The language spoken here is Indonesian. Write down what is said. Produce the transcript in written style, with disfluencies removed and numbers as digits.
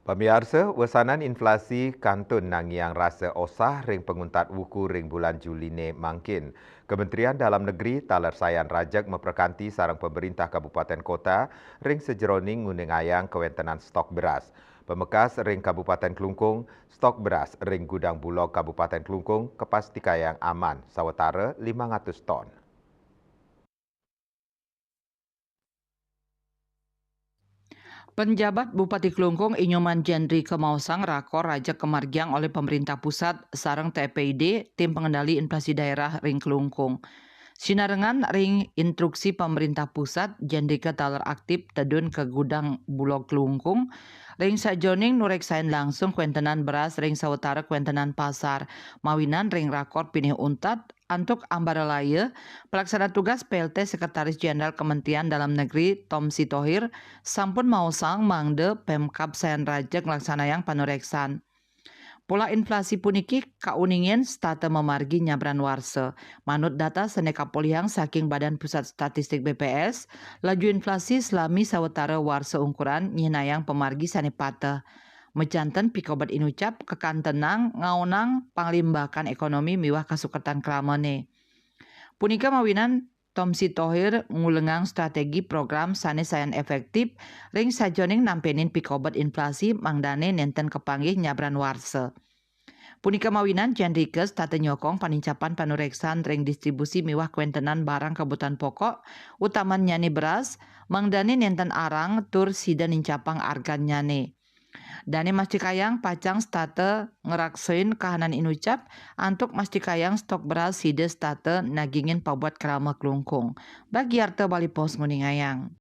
Pemiarsa, wesanan inflasi kantun nangiang rasa osah ring penguntat wuku ring bulan Juli ne mangkin. Kementerian Dalam Negeri taler sayan rajak memperkanti sarang pemerintah Kabupaten Kota ring sejeroning nguning ayang kewentenan stok beras. Pemekas ring Kabupaten Kelungkung, stok beras ring gudang bulog Kabupaten Kelungkung kepastikan aman, sawetara 500 ton. Penjabat Bupati Kelungkung Inyoman Jendri Kemausang rakor rajak kemargiang oleh pemerintah pusat sareng TPID Tim Pengendali Inflasi Daerah Ring Kelungkung. Sinarengan ring instruksi pemerintah pusat Jendika taler aktif tedun ke gudang Bulog Kelungkung ring sajoning nureksain langsung kuentenan beras ring sawetara kuentenan pasar mawinan ring rakor pinih untat antuk ambara laya, pelaksana tugas PLT Sekretaris Jenderal Kementerian Dalam Negeri Tom Sitohir sampun mausang mangde Pemkab Sayan Rajak nglaksanayan panureksan. Pola inflasi puniki kauningin stata memargi nyabran warse. Manut data seneka poliang saking Badan Pusat Statistik BPS, laju inflasi selami sawetara warse ukuran nyinayang pemargi sanepata. Mejanten pikobat inucap kekantenang ngaunang panglimbakan ekonomi miwah kasuketan kelamane. Punika mawinan Tom Sitohir ngulengang strategi program sanes sayan efektif ring sajoning nampenin pikobat inflasi mangdane nenten kepanggih nyabran warse. Punika mawinan Jendrikes tate nyokong panincapan panureksan ring distribusi miwah kuentenan barang kebutuhan pokok utaman nyane beras mangdane nenten arang tur sida nincapang argan nyane. Dane mastikayang pacang state ngeraksein kahanan inucap antuk mastikayang stok beras sida state nagingin pabuat kerama kelungkung. Bagi arte bali pos nguningayang.